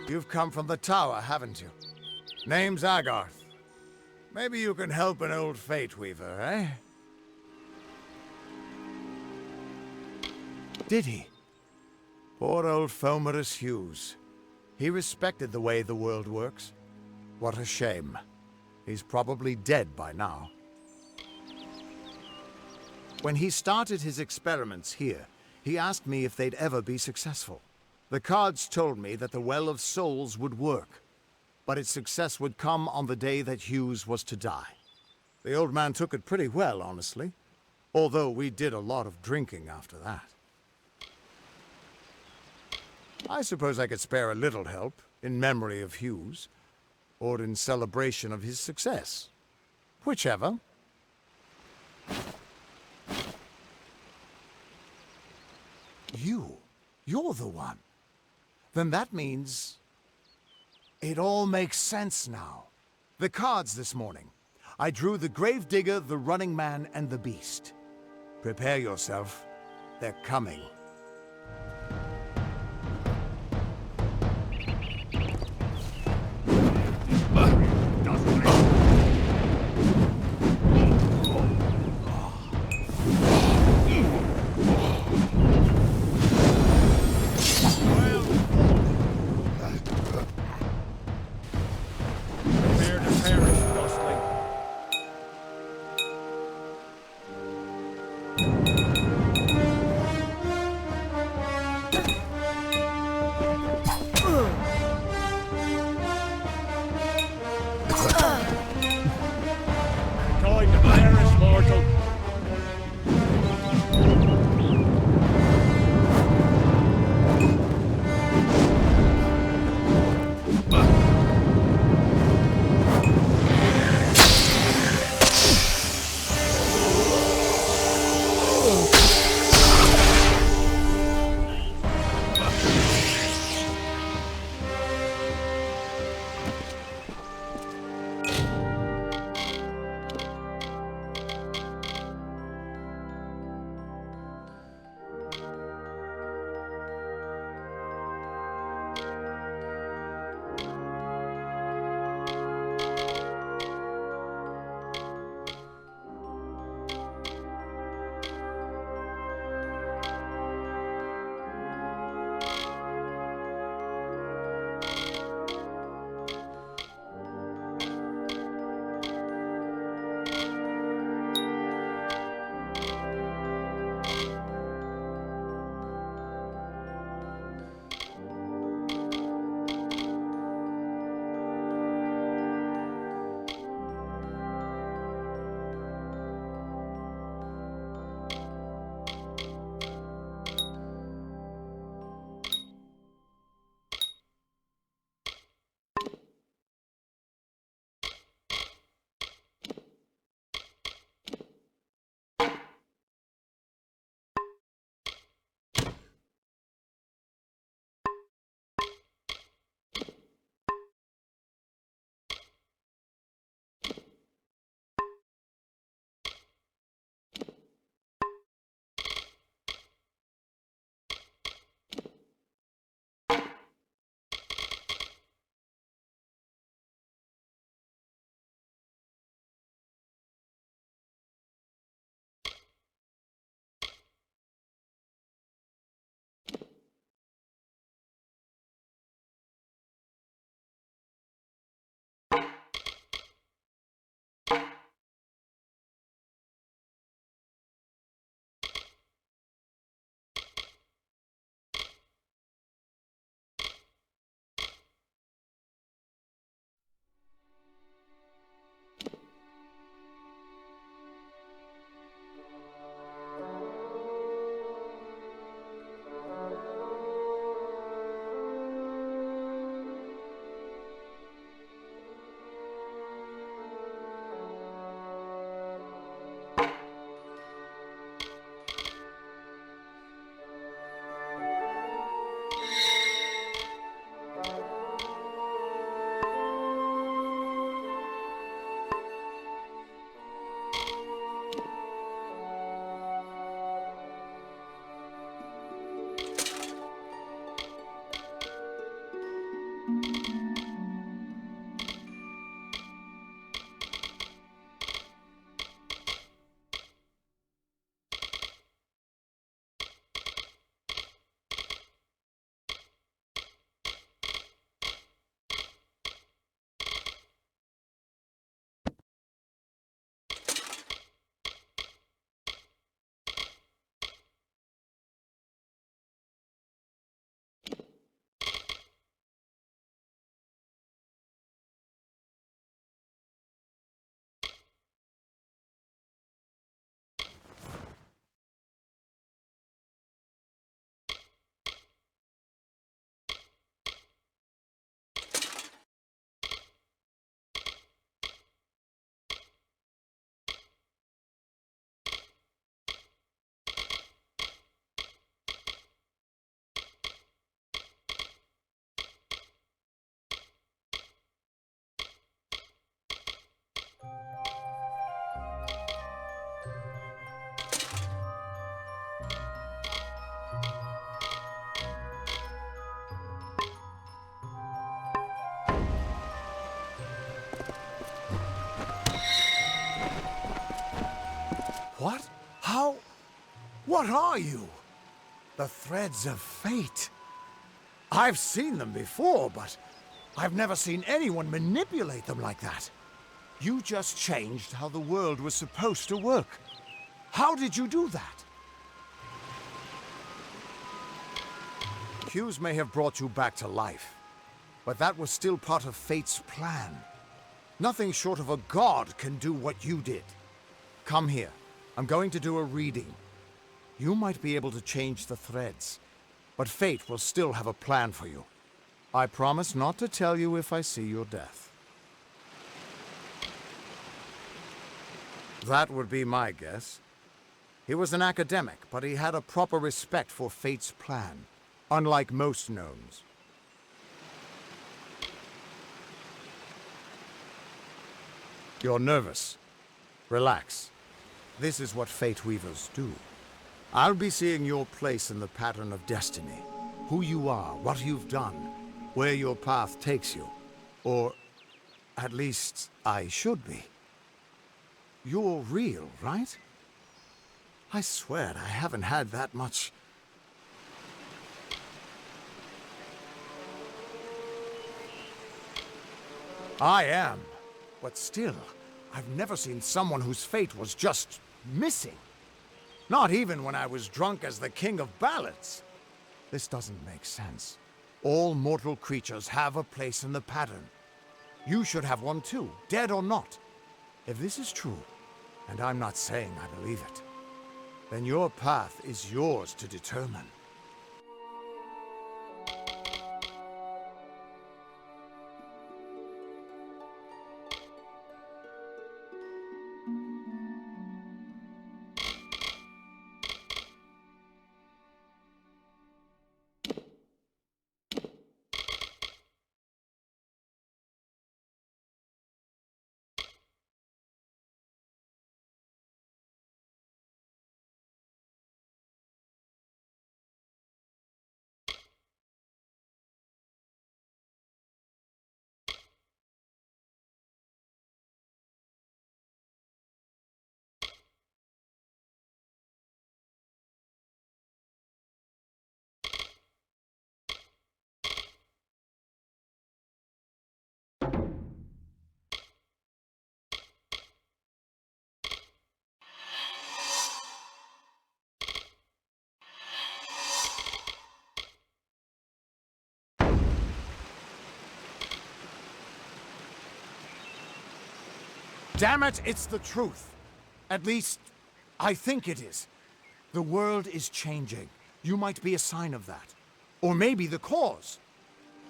You've come from the tower, haven't you? Name's Agarth. Maybe you can help an old fate weaver, eh? Did he? Poor old Fomerus Hughes. He respected the way the world works. What a shame. He's probably dead by now. When he started his experiments here, he asked me if they'd ever be successful. The cards told me that the Well of Souls would work, but its success would come on the day that Hughes was to die. The old man took it pretty well, honestly, although we did a lot of drinking after that. I suppose I could spare a little help in memory of Hughes, or in celebration of his success. Whichever. You're the one. Then that means... it all makes sense now. The cards this morning. I drew the Gravedigger, the Running Man, and the Beast. Prepare yourself. They're coming. Time to perish, mortal. What? How? What are you? The threads of fate. I've seen them before, but I've never seen anyone manipulate them like that. You just changed how the world was supposed to work. How did you do that? Hughes may have brought you back to life, but that was still part of fate's plan. Nothing short of a god can do what you did. Come here. I'm going to do a reading. You might be able to change the threads, but fate will still have a plan for you. I promise not to tell you if I see your death. That would be my guess. He was an academic, but he had a proper respect for fate's plan, unlike most gnomes. You're nervous. Relax. This is what Fate Weavers do. I'll be seeing your place in the pattern of destiny. Who you are, what you've done, where your path takes you. Or, at least, I should be. You're real, right? I swear I haven't had that much... I am. But still, I've never seen someone whose fate was just missing. Not even when I was drunk as the king of ballads. This doesn't make sense. All mortal creatures have a place in the pattern. You should have one too, dead or not. If this is true, and I'm not saying I believe it, then your path is yours to determine. Damn it, it's the truth. At least, I think it is. The world is changing. You might be a sign of that. Or maybe the cause.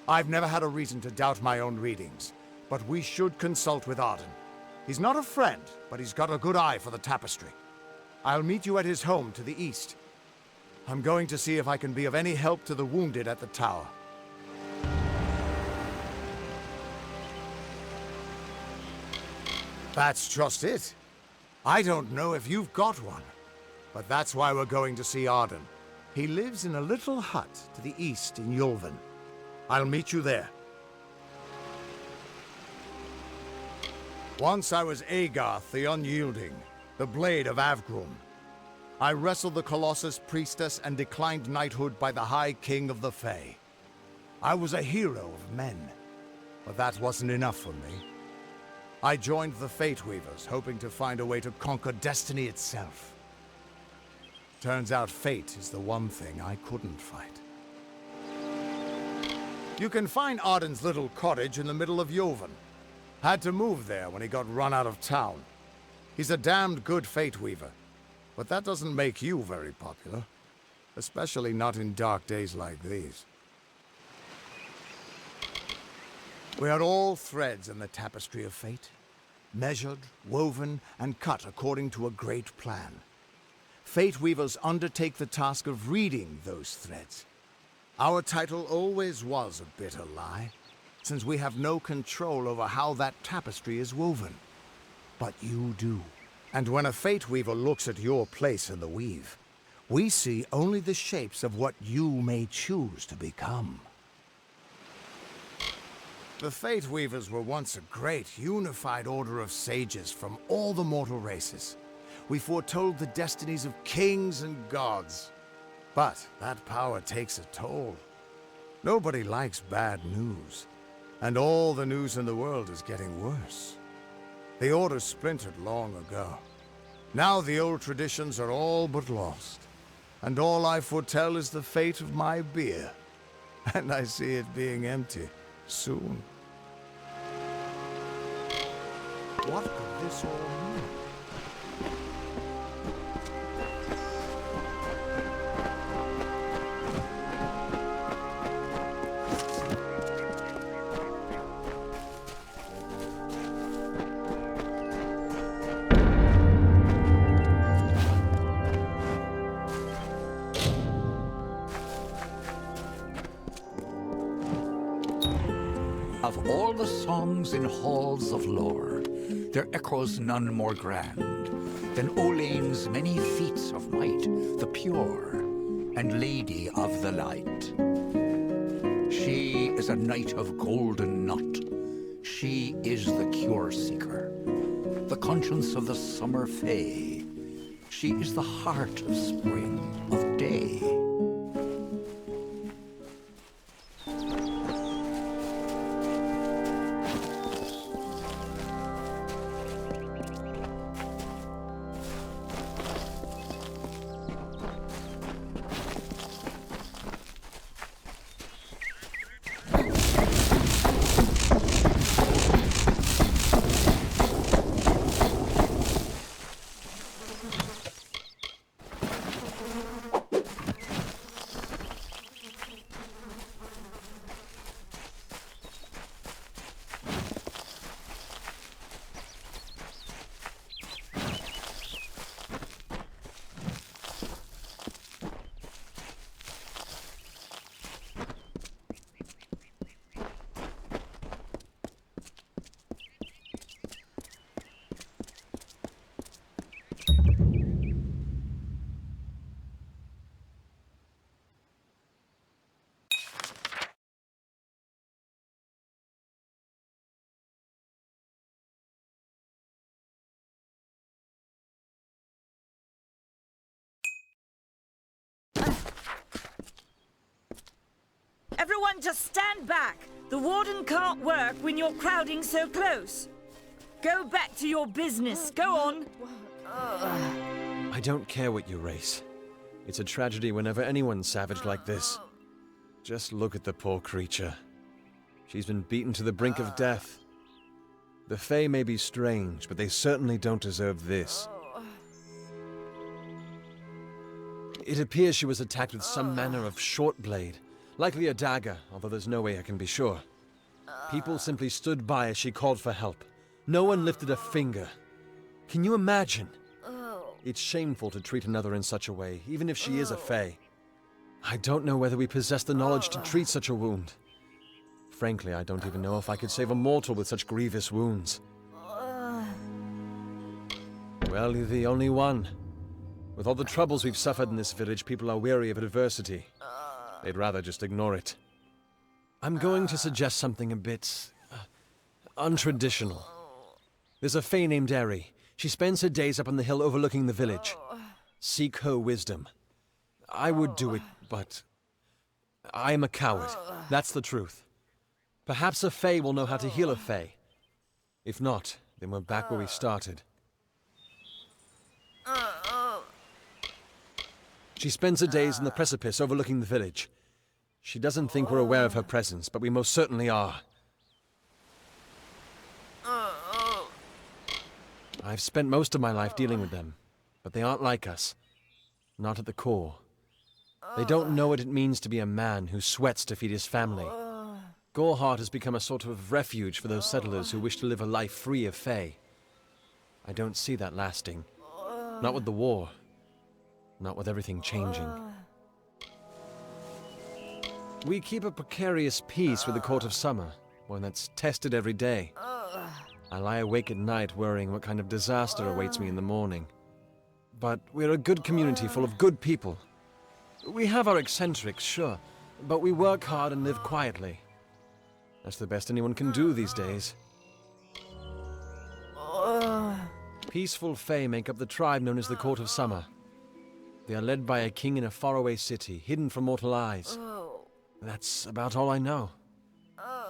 I've never had a reason to doubt my own readings, but we should consult with Arden. He's not a friend, but he's got a good eye for the tapestry. I'll meet you at his home to the east. I'm going to see if I can be of any help to the wounded at the tower. That's just it. I don't know if you've got one, but that's why we're going to see Arden. He lives in a little hut to the east in Yulven. I'll meet you there. Once I was Agarth the Unyielding, the Blade of Avgrum. I wrestled the Colossus Priestess and declined knighthood by the High King of the Fae. I was a hero of men, but that wasn't enough for me. I joined the Fate Weavers, hoping to find a way to conquer destiny itself. Turns out fate is the one thing I couldn't fight. You can find Arden's little cottage in the middle of Yulven. Had to move there when he got run out of town. He's a damned good Fate Weaver, but that doesn't make you very popular. Especially not in dark days like these. We are all threads in the tapestry of fate, measured, woven, and cut according to a great plan. Fate Weavers undertake the task of reading those threads. Our title always was a bitter lie, since we have no control over how that tapestry is woven. But you do. And when a Fate Weaver looks at your place in the weave, we see only the shapes of what you may choose to become. The Fate Weavers were once a great, unified order of sages from all the mortal races. We foretold the destinies of kings and gods. But that power takes a toll. Nobody likes bad news. And all the news in the world is getting worse. The Order splintered long ago. Now the old traditions are all but lost. And all I foretell is the fate of my beer. and I see it being empty soon. What could this all mean? Of all the songs in halls of lore, there echoes none more grand than Olane's many feats of might, the pure and lady of the light. She is a knight of golden knot. She is the cure seeker, the conscience of the summer fae. She is the heart of spring, of day. Everyone just stand back. The warden can't work when you're crowding so close. Go back to your business. Go on. I don't care what you race. It's a tragedy whenever anyone's savage like this. Just look at the poor creature. She's been beaten to the brink of death. The Fae may be strange, but they certainly don't deserve this. It appears she was attacked with some manner of short blade. Likely a dagger, although there's no way I can be sure. People simply stood by as she called for help. No one lifted a finger. Can you imagine? It's shameful to treat another in such a way, even if she is a Fae. I don't know whether we possess the knowledge to treat such a wound. Frankly, I don't even know if I could save a mortal with such grievous wounds. Well, you're the only one. With all the troubles we've suffered in this village, people are weary of adversity. They'd rather just ignore it. I'm going to suggest something a bit untraditional. There's a Fae named Eri. She spends her days up on the hill overlooking the village. Seek her wisdom. I would do it, but I am a coward. That's the truth. Perhaps a Fae will know how to heal a Fae. If not, then we're back where we started. She spends her days in the precipice overlooking the village. She doesn't think we're aware of her presence, but we most certainly are. I've spent most of my life dealing with them, but they aren't like us. Not at the core. They don't know what it means to be a man who sweats to feed his family. Goreheart has become a sort of refuge for those settlers who wish to live a life free of Fae. I don't see that lasting. Not with the war. Not with everything changing. We keep a precarious peace with the Court of Summer, one that's tested every day. I lie awake at night worrying what kind of disaster awaits me in the morning. But we're a good community full of good people. We have our eccentrics, sure, but we work hard and live quietly. That's the best anyone can do these days. Peaceful Fae make up the tribe known as the Court of Summer. They are led by a king in a faraway city, hidden from mortal eyes. That's about all I know.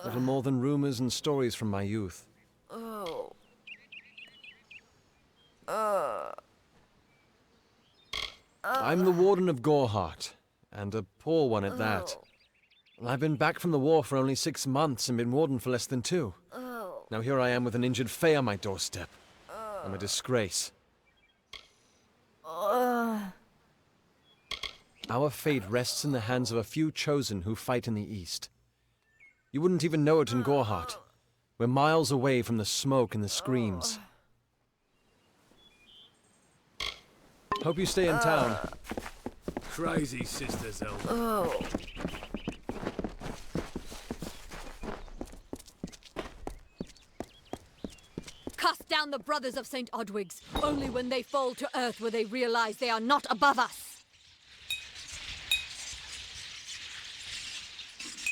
Little more than rumors and stories from my youth. I'm the warden of Goreheart, and a poor one at that. Well, I've been back from the war for only 6 months and been warden for less than 2. Now here I am with an injured Fae on my doorstep. I'm a disgrace. Our fate rests in the hands of a few chosen who fight in the east. You wouldn't even know it in Gorhart. We're miles away from the smoke and the screams. Hope you stay in town. Crazy Sister Zelda. Cast down the brothers of St. Odwig's. Only when they fall to earth will they realize they are not above us.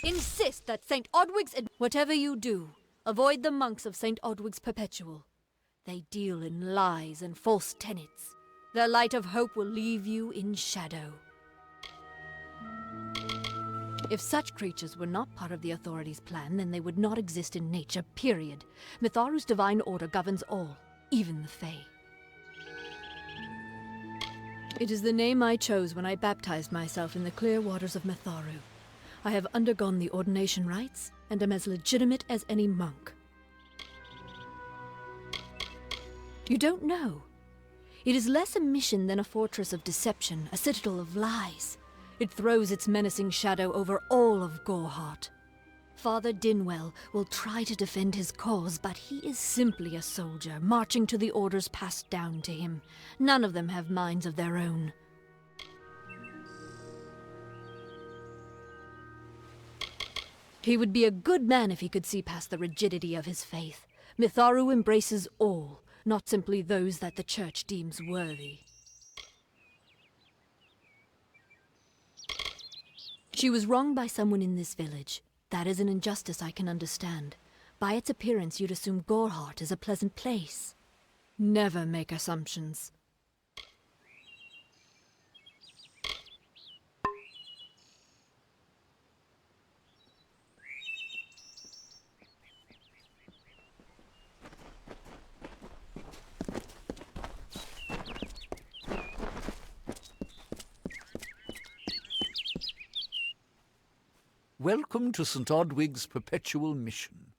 Insist that St. Odwig's... Whatever you do, avoid the monks of St. Odwig's Perpetual. They deal in lies and false tenets. Their light of hope will leave you in shadow. If such creatures were not part of the authorities' plan, then they would not exist in nature, period. Mitharu's divine order governs all, even the Fae. It is the name I chose when I baptized myself in the clear waters of Mitharu. I have undergone the ordination rites, and am as legitimate as any monk. You don't know. It is less a mission than a fortress of deception, a citadel of lies. It throws its menacing shadow over all of Gorhart. Father Dinwell will try to defend his cause, but he is simply a soldier, marching to the orders passed down to him. None of them have minds of their own. He would be a good man if he could see past the rigidity of his faith. Mitharu embraces all, not simply those that the Church deems worthy. She was wronged by someone in this village. That is an injustice I can understand. By its appearance, you'd assume Gorhart is a pleasant place. Never make assumptions. Welcome to St. Odwig's Perpetual Mission.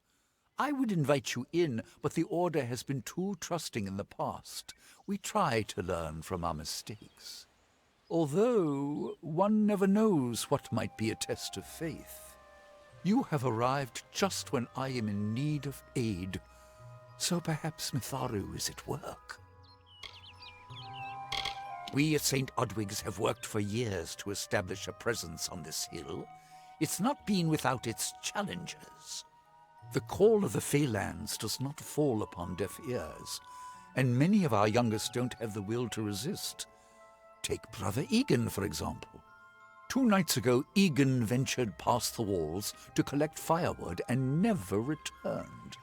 I would invite you in, but the Order has been too trusting in the past. We try to learn from our mistakes. Although, one never knows what might be a test of faith. You have arrived just when I am in need of aid, so perhaps Mitharu is at work. We at St. Odwig's have worked for years to establish a presence on this hill. It's not been without its challenges. The call of the Feylands does not fall upon deaf ears, and many of our youngest don't have the will to resist. Take Brother Egan, for example. 2 nights ago, Egan ventured past the walls to collect firewood and never returned.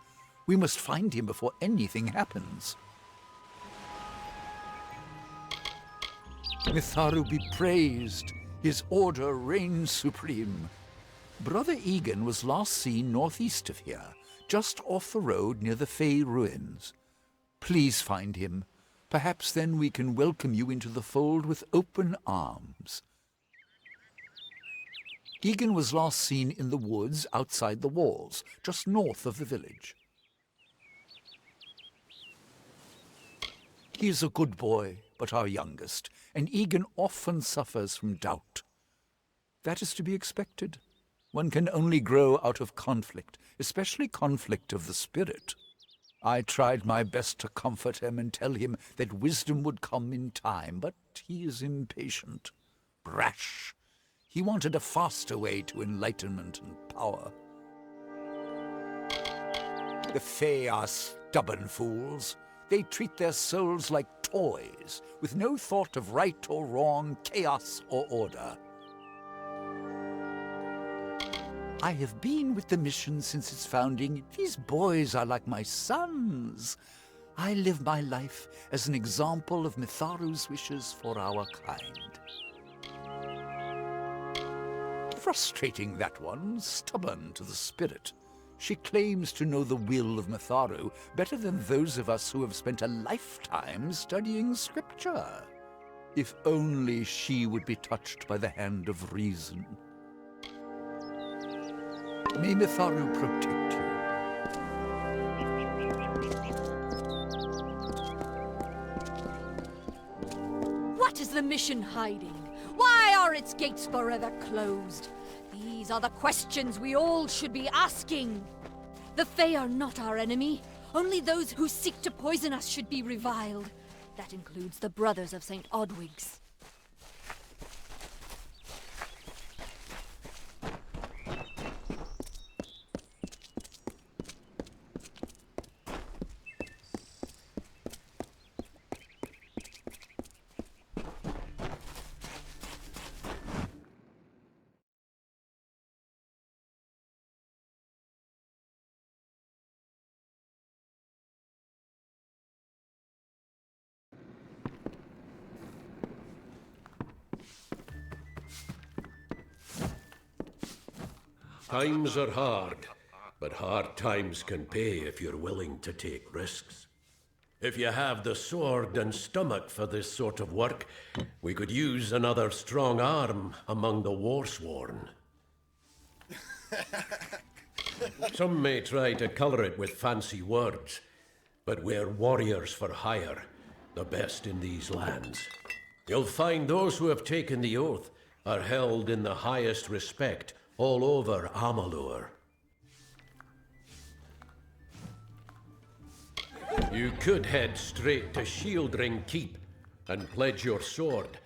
We must find him before anything happens. Mitharu be praised. His order reigns supreme. Brother Egan was last seen northeast of here, just off the road near the Fey ruins. Please find him. Perhaps then we can welcome you into the fold with open arms. Egan was last seen in the woods outside the walls, just north of the village. He is a good boy, but our youngest, and Egan often suffers from doubt. That is to be expected. One can only grow out of conflict, especially conflict of the spirit. I tried my best to comfort him and tell him that wisdom would come in time, but he is impatient, brash. He wanted a faster way to enlightenment and power. The Fae are stubborn fools. They treat their souls like toys, with no thought of right or wrong, chaos or order. I have been with the mission since its founding. These boys are like my sons. I live my life as an example of Mitharu's wishes for our kind. Frustrating, that one, stubborn to the spirit. She claims to know the will of Mitharu better than those of us who have spent a lifetime studying scripture. If only she would be touched by the hand of reason. May Mitharu protect you. What is the mission hiding? Why are its gates forever closed? These are the questions we all should be asking. The Fae are not our enemy. Only those who seek to poison us should be reviled. That includes the brothers of St. Odwig's. Times are hard, but hard times can pay if you're willing to take risks. If you have the sword and stomach for this sort of work, we could use another strong arm among the warsworn. Some may try to color it with fancy words, but we're warriors for hire, the best in these lands. You'll find those who have taken the oath are held in the highest respect all over Amalur. You could head straight to Shieldring Keep and pledge your sword.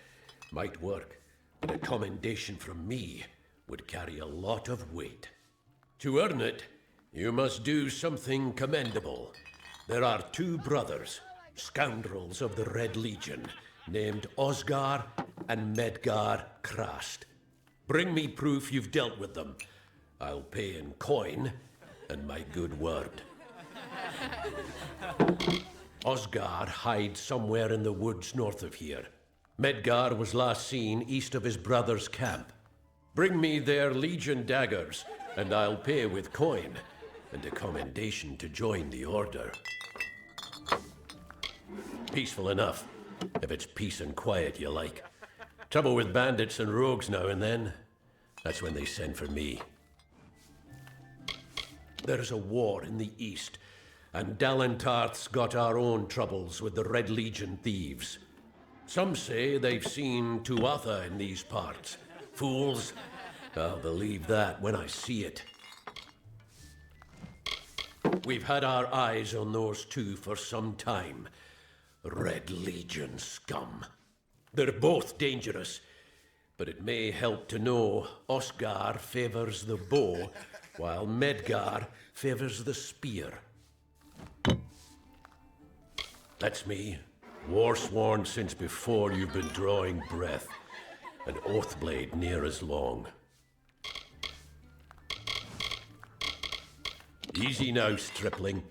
Might work, but a commendation from me would carry a lot of weight. To earn it, you must do something commendable. There are two brothers, scoundrels of the Red Legion, named Osgar and Medgar Krast. Bring me proof you've dealt with them. I'll pay in coin and my good word. Osgar hides somewhere in the woods north of here. Medgar was last seen east of his brother's camp. Bring me their Legion daggers, and I'll pay with coin and a commendation to join the order. Peaceful enough, if it's peace and quiet you like. Trouble with bandits and rogues now and then. That's when they send for me. There's a war in the east, and Dalentarth's got our own troubles with the Red Legion thieves. Some say they've seen Tuatha in these parts. Fools. I'll believe that when I see it. We've had our eyes on those two for some time. Red Legion scum. They're both dangerous, but it may help to know Osgar favors the bow, while Medgar favors the spear. That's me, warsworn since before you've been drawing breath, an oathblade near as long. Easy now, stripling.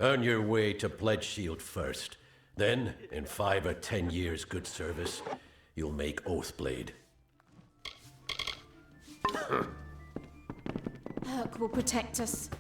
Earn your way to Pledge Shield first. Then, in 5 or 10 years' good service, you'll make Oathblade. Herc will protect us.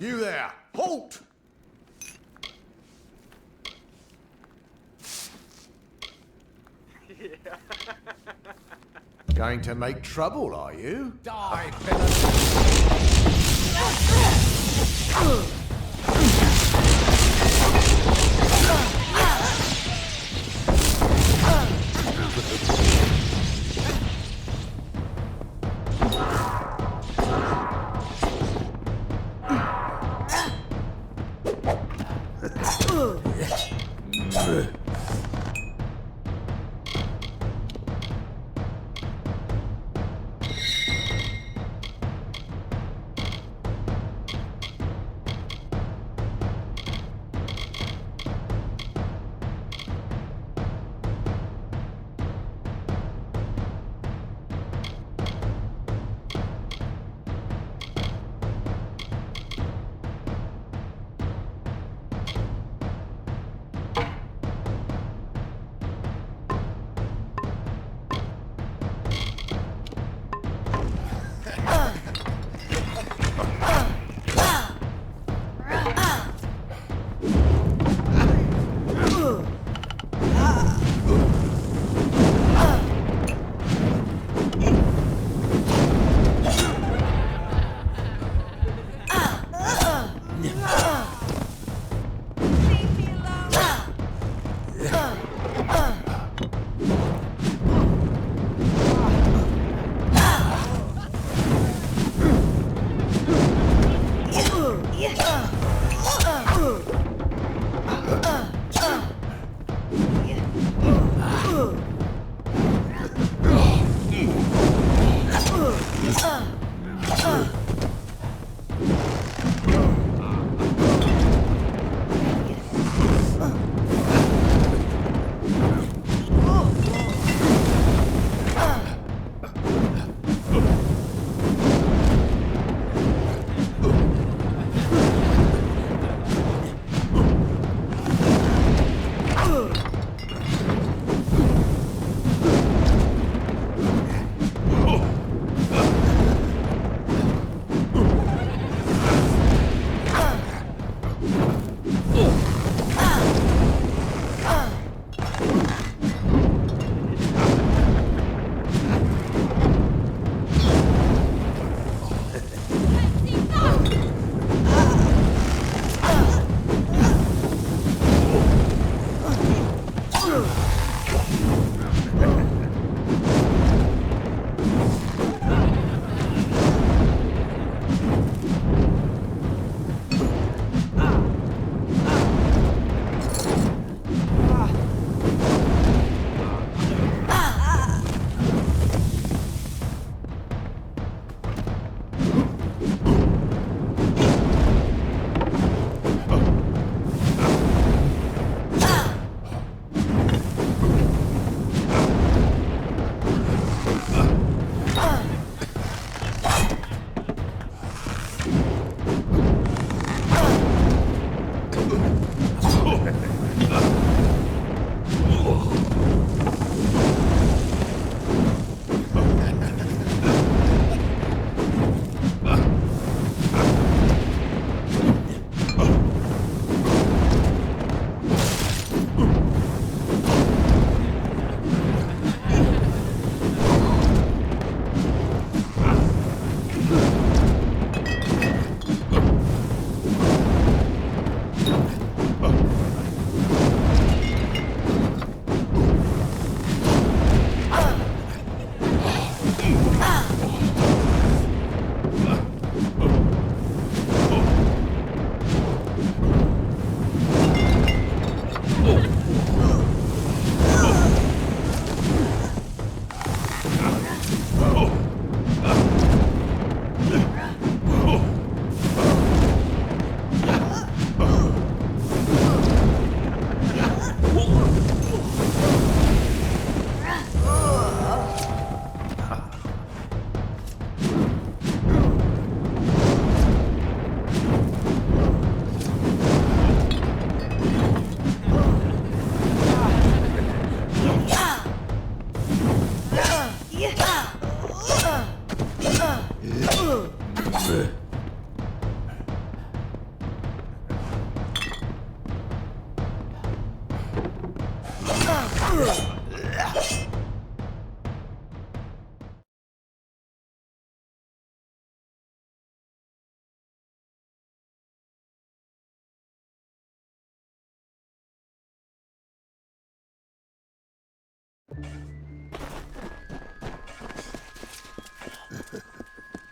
You there! Halt! Going to make trouble, are you? Die, villain!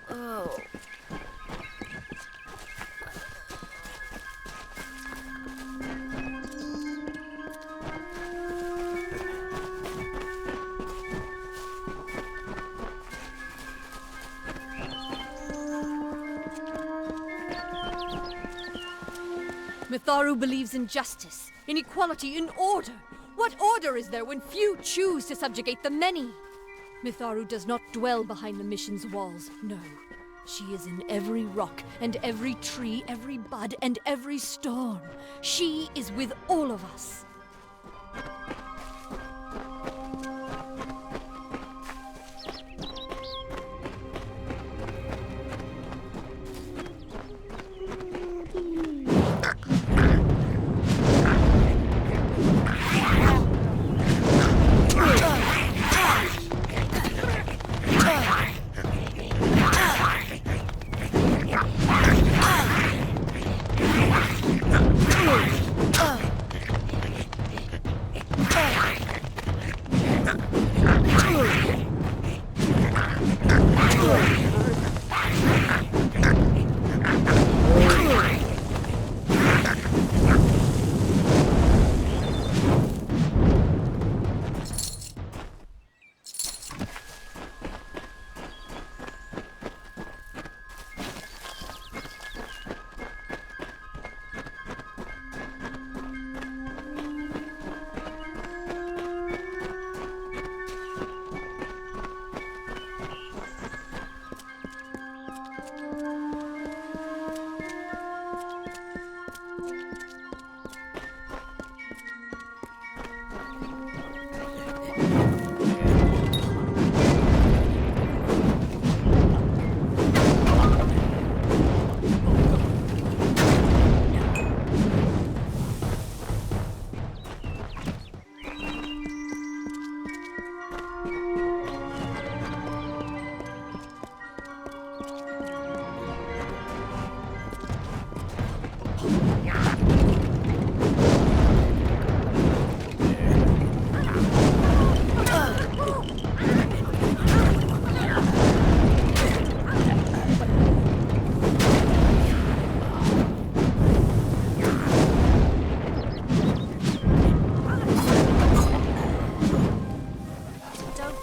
Oh. Mitharu believes in justice, in equality, in order. What order is there when few choose to subjugate the many? Mitharu does not dwell behind the mission's walls, no. She is in every rock, and every tree, every bud, and every storm. She is with all of us.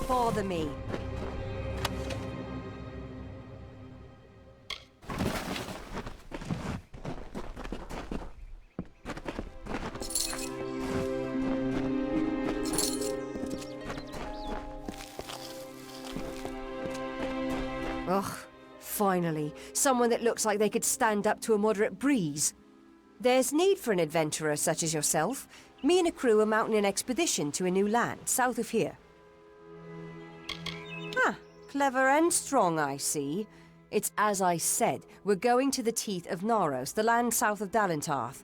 Bother me. Ugh, finally, someone that looks like they could stand up to a moderate breeze. There's need for an adventurer such as yourself. Me and a crew are mounting an expedition to a new land, south of here. Ah, clever and strong, I see. It's as I said, we're going to the teeth of Naros, the land south of Dalentarth.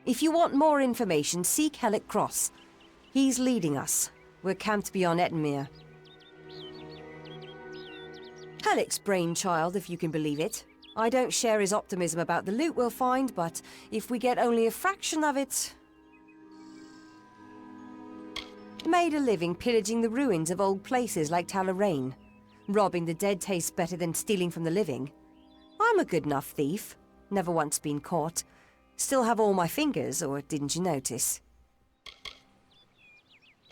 If you want more information, seek Helic Cross. He's leading us. We're camped beyond Ettenmere. Helic's brainchild, if you can believe it. I don't share his optimism about the loot we'll find, but if we get only a fraction of it... Made a living pillaging the ruins of old places like Talarain. Robbing the dead tastes better than stealing from the living. I'm a good enough thief. Never once been caught. Still have all my fingers, or didn't you notice?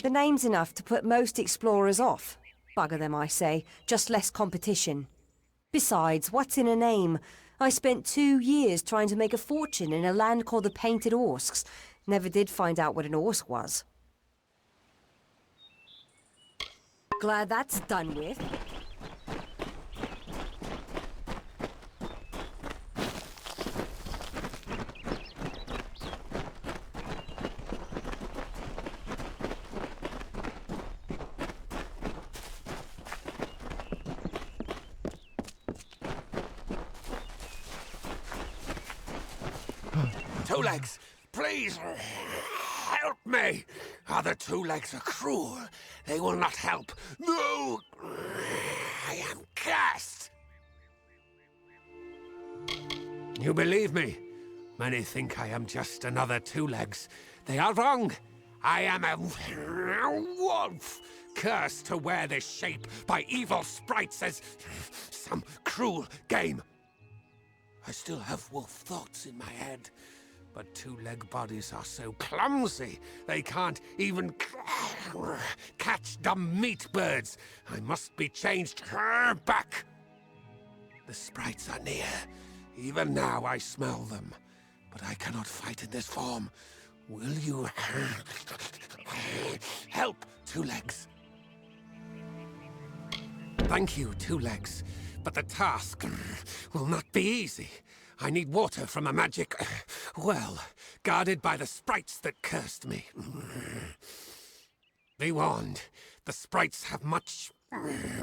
The name's enough to put most explorers off. Bugger them, I say. Just less competition. Besides, what's in a name? I spent 2 years trying to make a fortune in a land called the Painted Orsks. Never did find out what an Orsk was. Glad that's done with. Two Legs, please help me. Other Two Legs are cruel. They will not help. No, I am cursed. You believe me? Many think I am just another Two Legs. They are wrong. I am a wolf, cursed to wear this shape by evil sprites as some cruel game. I still have wolf thoughts in my head, but two-leg bodies are so clumsy they can't even catch dumb meat birds. I must be changed back. The sprites are near. Even now I smell them, but I cannot fight in this form. Will you help, Two Legs? Thank you, Two Legs, but the task will not be easy. I need water from a magic well, guarded by the sprites that cursed me. Be warned, the sprites have much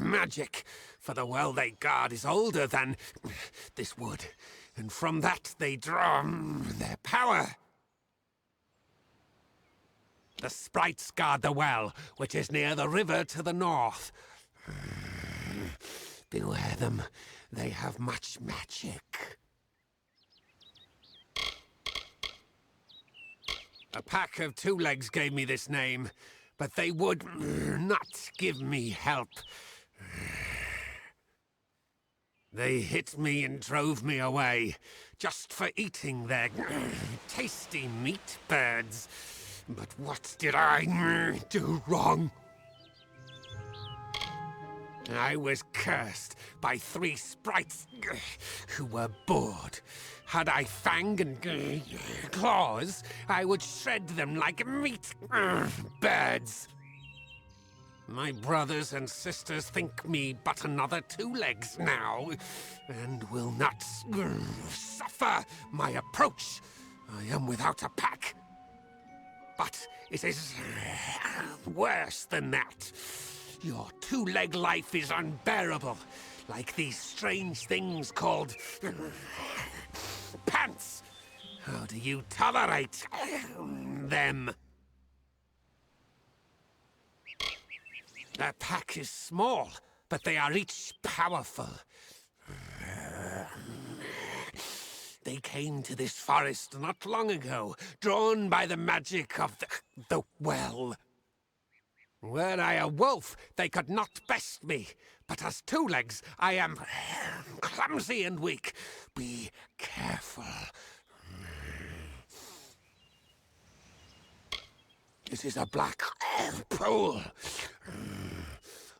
magic, for the well they guard is older than this wood, and from that they draw their power. The sprites guard the well, which is near the river to the north. Beware them, they have much magic. A pack of Two Legs gave me this name, but they would not give me help. They hit me and drove me away, just for eating their tasty meat birds. But what did I do wrong? I was cursed by 3 sprites who were bored. Had I fang and claws, I would shred them like meat birds. My brothers and sisters think me but another Two Legs now, and will not suffer my approach. I am without a pack. But it is worse than that. Your two-leg life is unbearable, like these strange things called pants. How do you tolerate them? Their pack is small, but they are each powerful. They came to this forest not long ago, drawn by the magic of the well. Were I a wolf, they could not best me. But as Two Legs, I am clumsy and weak. Be careful. It is a black pool.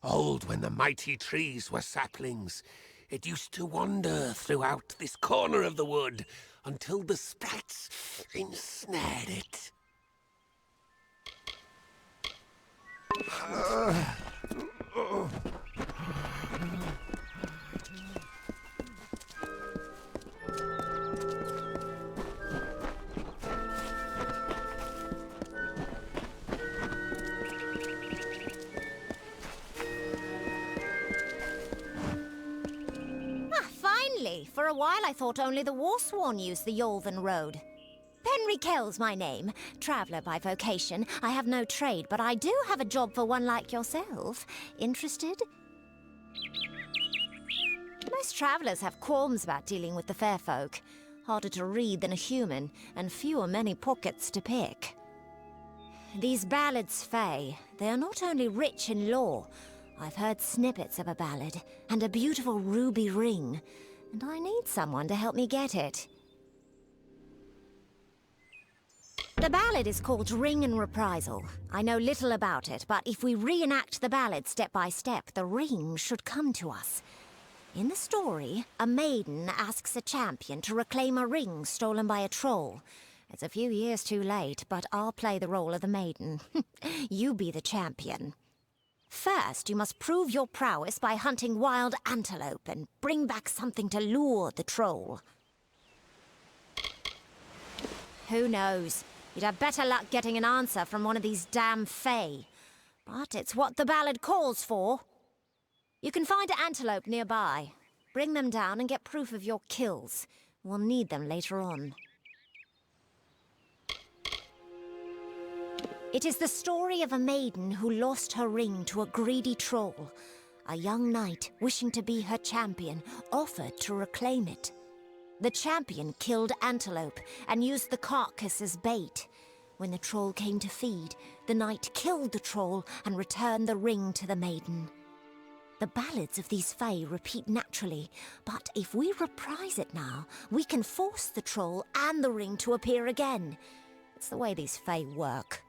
Old when the mighty trees were saplings. It used to wander throughout this corner of the wood until the sprites ensnared it. Finally! For a while I thought only the Warsworn used the Yolven Road. Penry Kell's my name. Traveller by vocation. I have no trade, but I do have a job for one like yourself. Interested? Most travellers have qualms about dealing with the fair folk. Harder to read than a human, and fewer many pockets to pick. These ballads, Fae, they are not only rich in lore. I've heard snippets of a ballad, and a beautiful ruby ring, and I need someone to help me get it. The ballad is called Ring and Reprisal. I know little about it, but if we reenact the ballad step by step, the ring should come to us. In the story, a maiden asks a champion to reclaim a ring stolen by a troll. It's a few years too late, but I'll play the role of the maiden. You be the champion. First, you must prove your prowess by hunting wild antelope and bring back something to lure the troll. Who knows? You'd have better luck getting an answer from one of these damn Fae. But it's what the ballad calls for. You can find an antelope nearby. Bring them down and get proof of your kills. We'll need them later on. It is the story of a maiden who lost her ring to a greedy troll. A young knight, wishing to be her champion, offered to reclaim it. The champion killed antelope and used the carcass as bait. When the troll came to feed, the knight killed the troll and returned the ring to the maiden. The ballads of these fae repeat naturally, but if we reprise it now, we can force the troll and the ring to appear again. It's the way these fae work.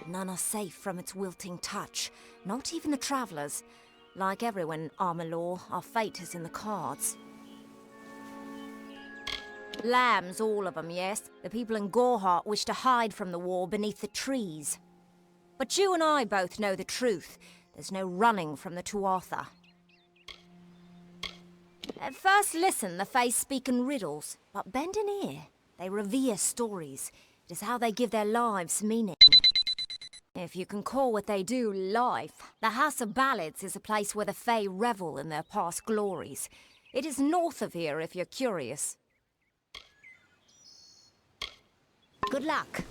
None are safe from its wilting touch, not even the travellers. Like everyone in Amalur, our fate is in the cards. Lambs, all of them, yes. The people in Gorhart wish to hide from the war beneath the trees. But you and I both know the truth. There's no running from the Tuatha. At first listen, the Fae speak in riddles, but bend an ear. They revere stories. It is how they give their lives meaning. If you can call what they do life, the House of Ballads is a place where the Fae revel in their past glories. It is north of here if you're curious. Good luck.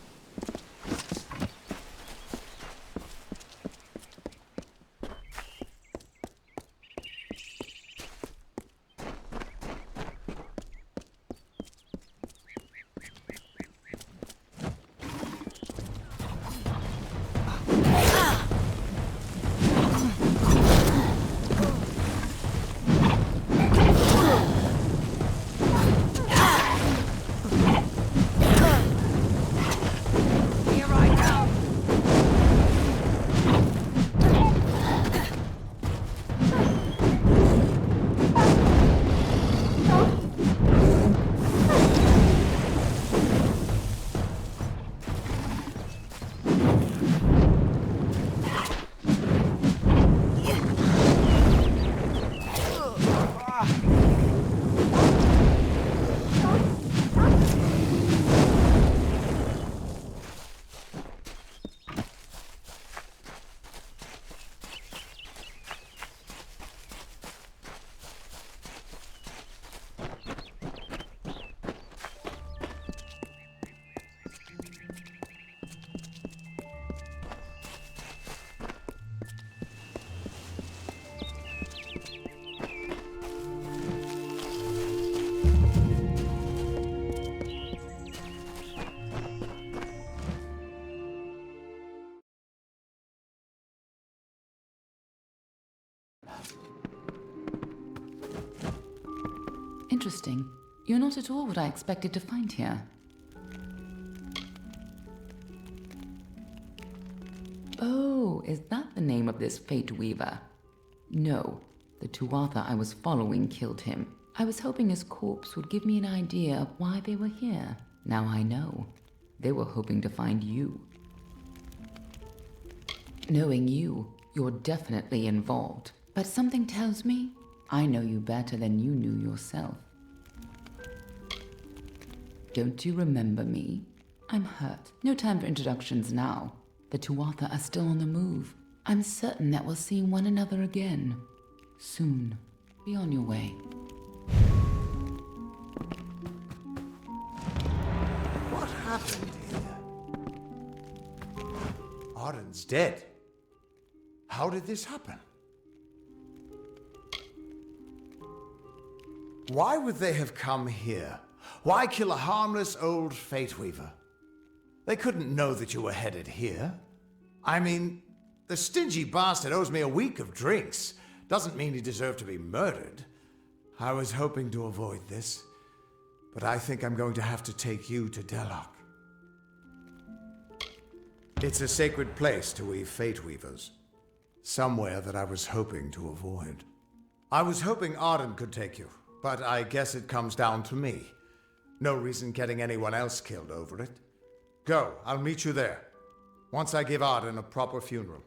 Interesting. You're not at all what I expected to find here. Oh, is that the name of this Fate Weaver? No, the Tuatha I was following killed him. I was hoping his corpse would give me an idea of why they were here. Now I know. They were hoping to find you. Knowing you, you're definitely involved. But something tells me I know you better than you knew yourself. Don't you remember me? I'm hurt. No time for introductions now. The Tuatha are still on the move. I'm certain that we'll see one another again. Soon. Be on your way. What happened here? Arden's dead. How did this happen? Why would they have come here? Why kill a harmless old Fate Weaver? They couldn't know that you were headed here. I mean, the stingy bastard owes me a week of drinks. Doesn't mean he deserved to be murdered. I was hoping to avoid this, but I think I'm going to have to take you to Delok. It's a sacred place to we Fate Weavers. Somewhere that I was hoping to avoid. I was hoping Arden could take you, but I guess it comes down to me. No reason getting anyone else killed over it. Go, I'll meet you there. Once I give Arden a proper funeral.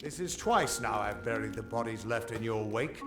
This is twice now I've buried the bodies left in your wake.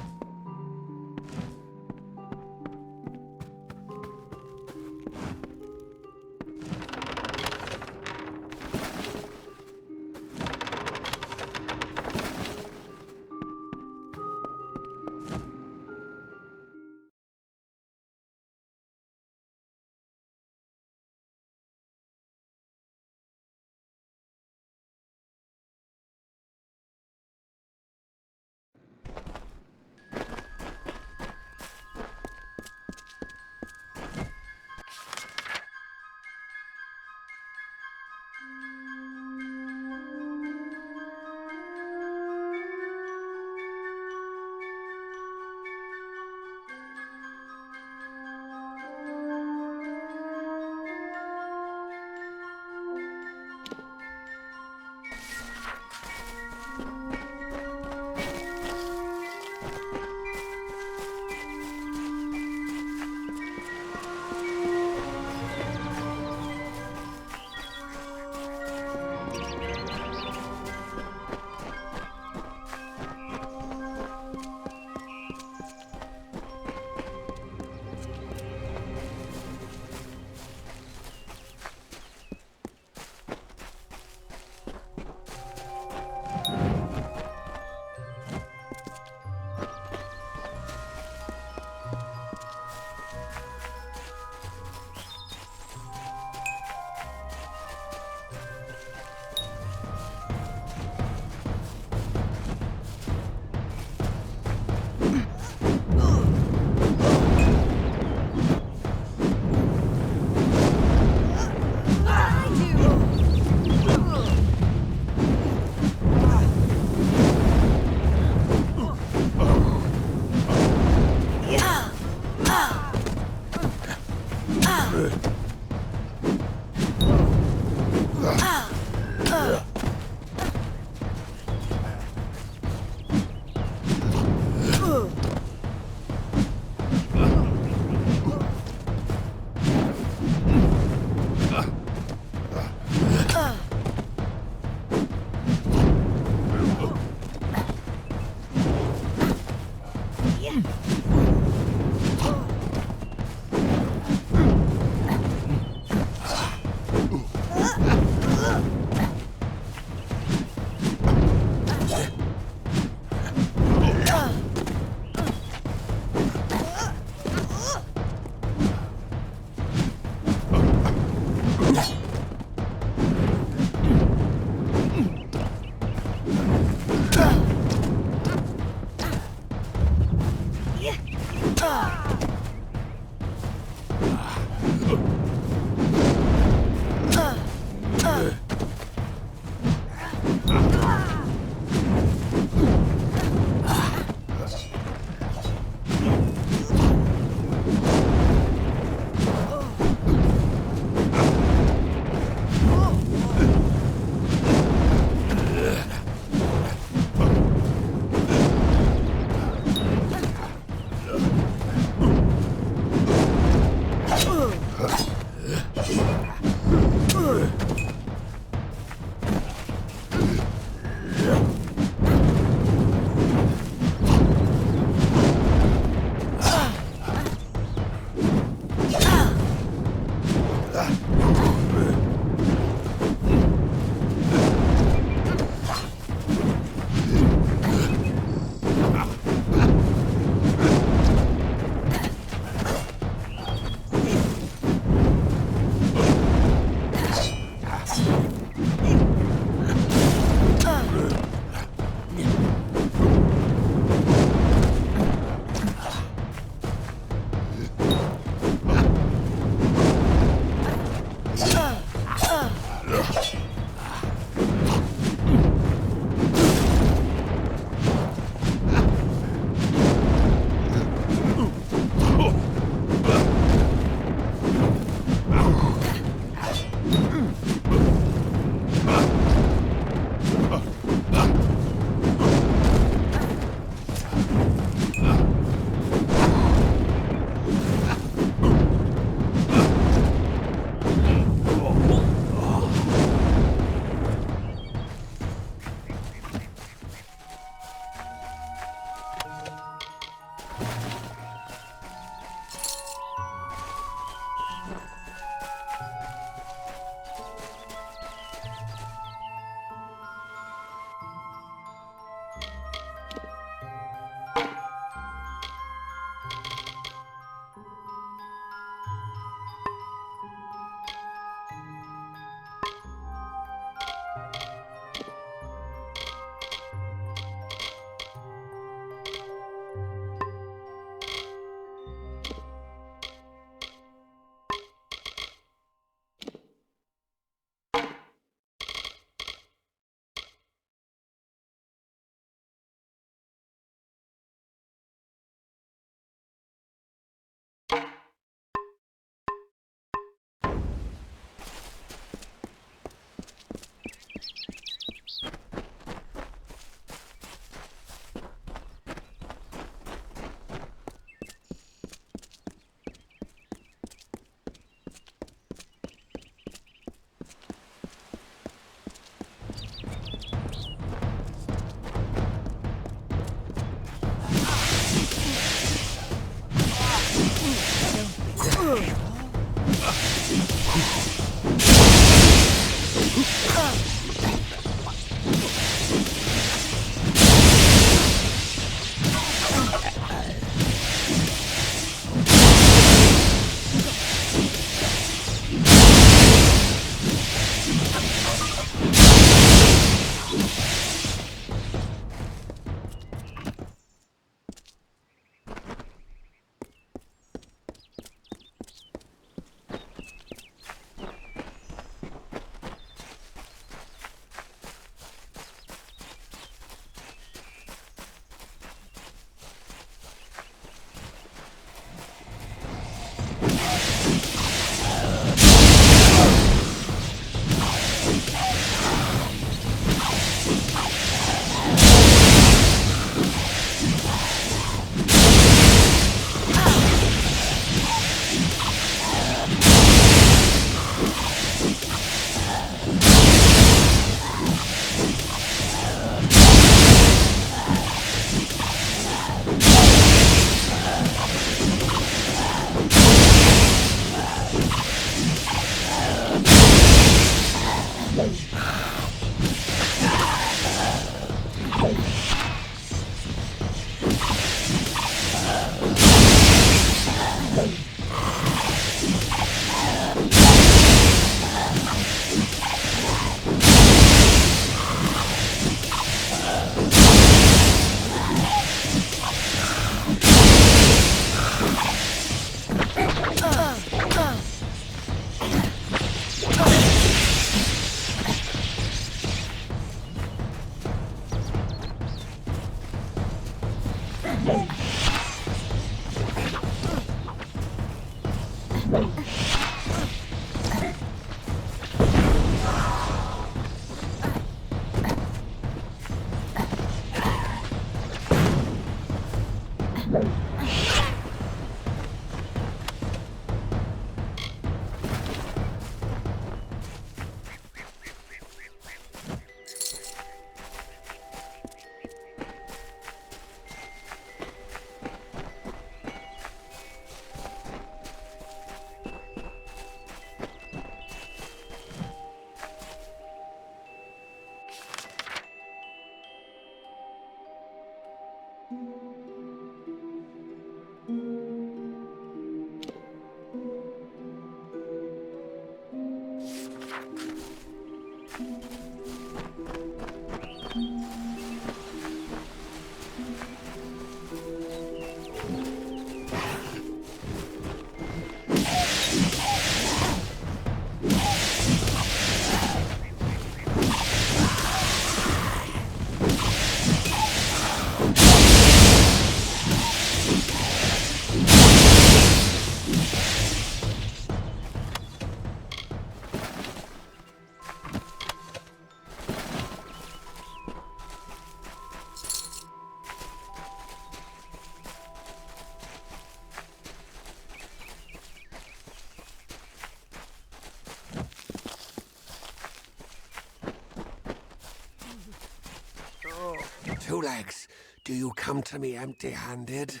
Two Legs, do you come to me empty-handed?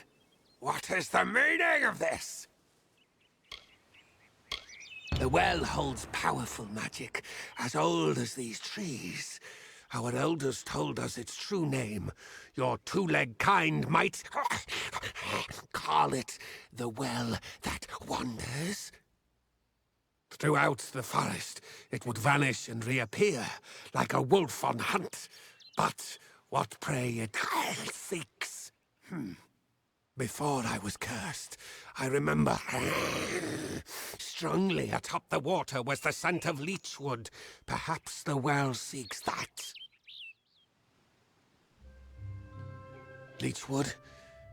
What is the meaning of this? The well holds powerful magic, as old as these trees. Our elders told us its true name. Your two-leg kind might call it the Well That Wanders. Throughout the forest, it would vanish and reappear, like a wolf on hunt. But what prey it seeks. Before I was cursed, I remember strongly atop the water was the scent of leechwood. Perhaps the well seeks that. Leechwood?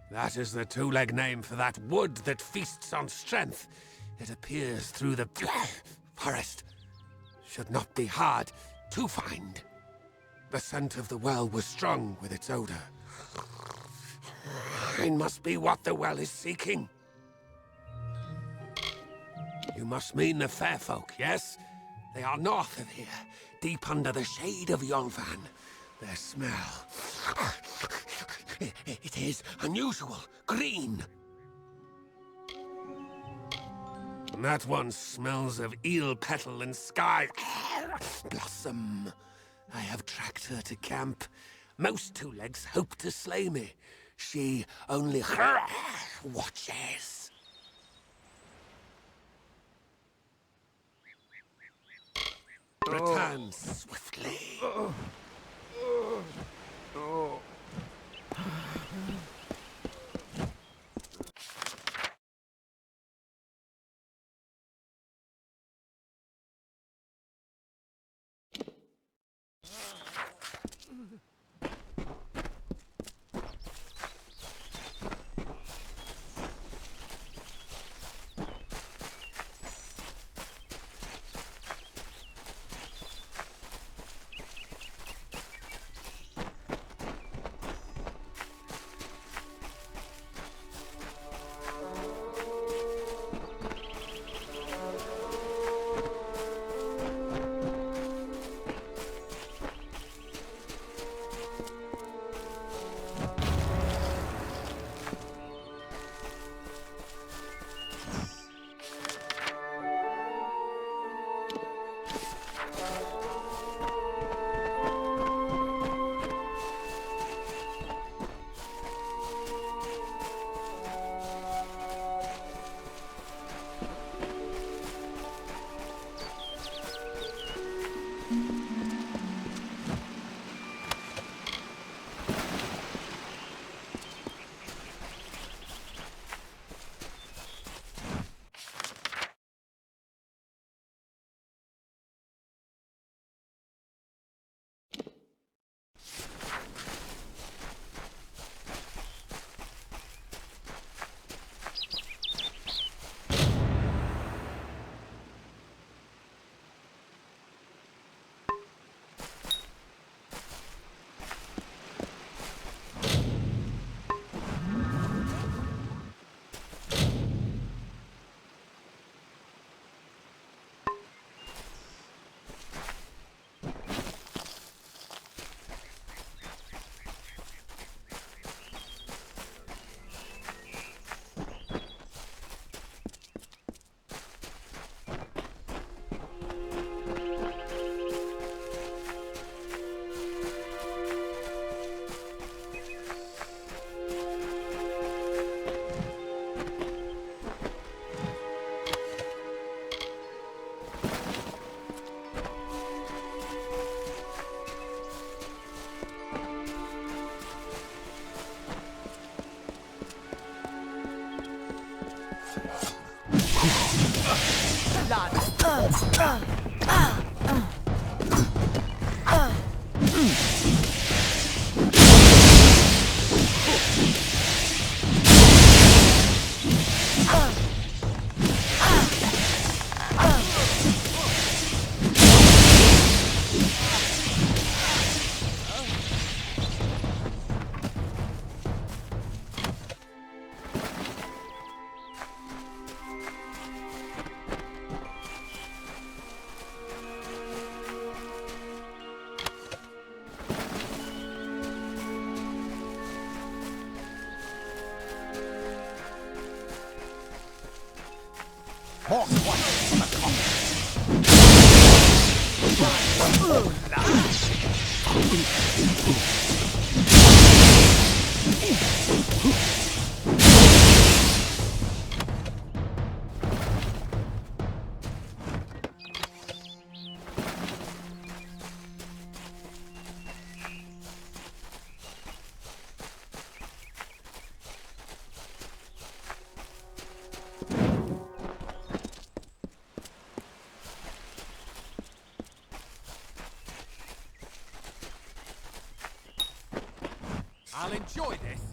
That is the two-leg name for that wood that feasts on strength. It appears through the forest. Should not be hard to find. The scent of the well was strong with its odor. It must be what the well is seeking. You must mean the fair folk, yes? They are north of here, deep under the shade of Yolvan. Their smell... It is unusual, green. And that one smells of eel petal and sky blossom. I have tracked her to camp. Most two-legs hope to slay me. She only watches. Return swiftly. I'll enjoy this.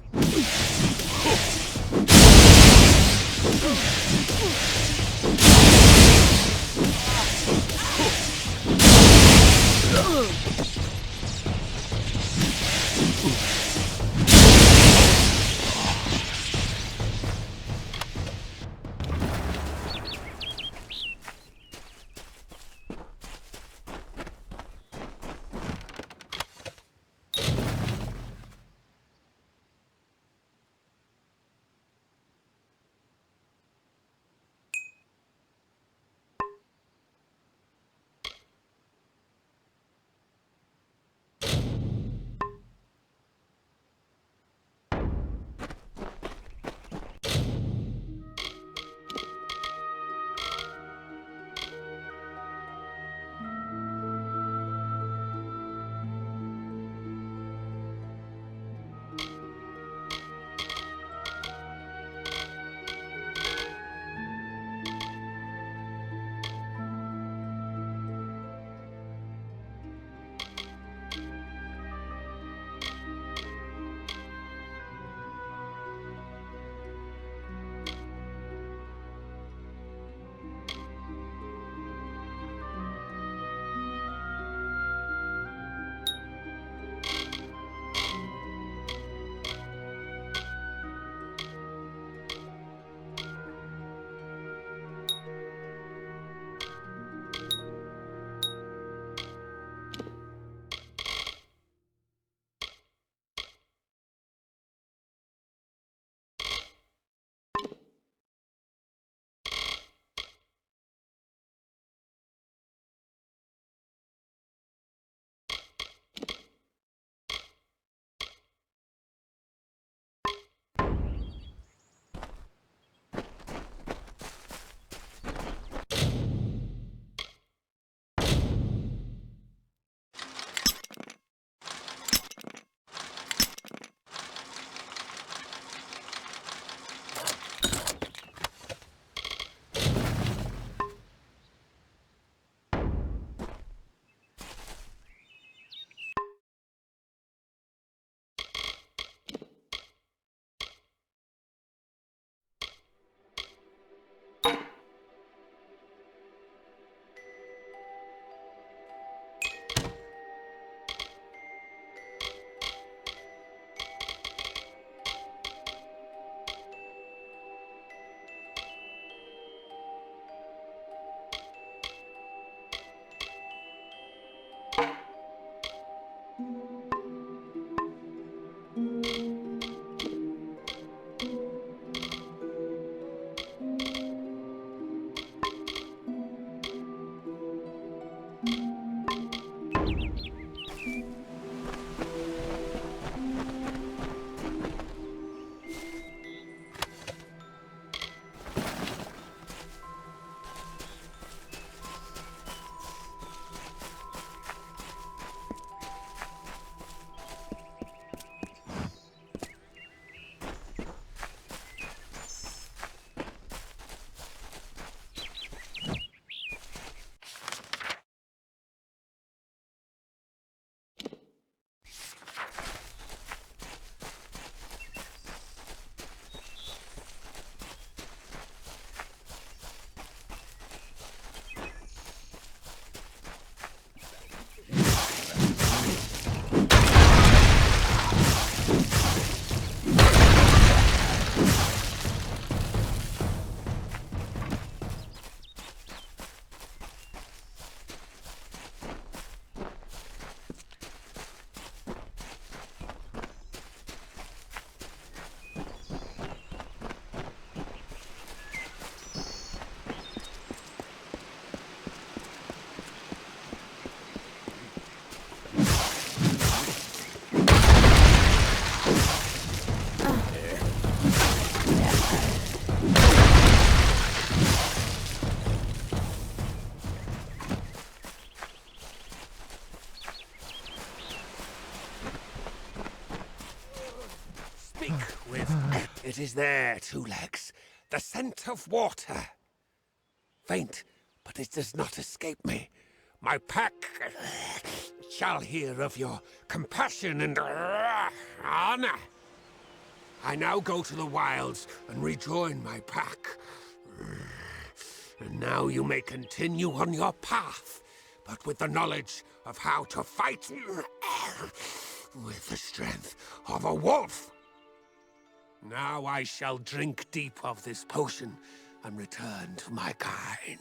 It is there, Two Legs. The scent of water. Faint, but it does not escape me. My pack shall hear of your compassion and honor. I now go to the wilds and rejoin my pack. And now you may continue on your path, but with the knowledge of how to fight with the strength of a wolf. Now I shall drink deep of this potion and return to my kind.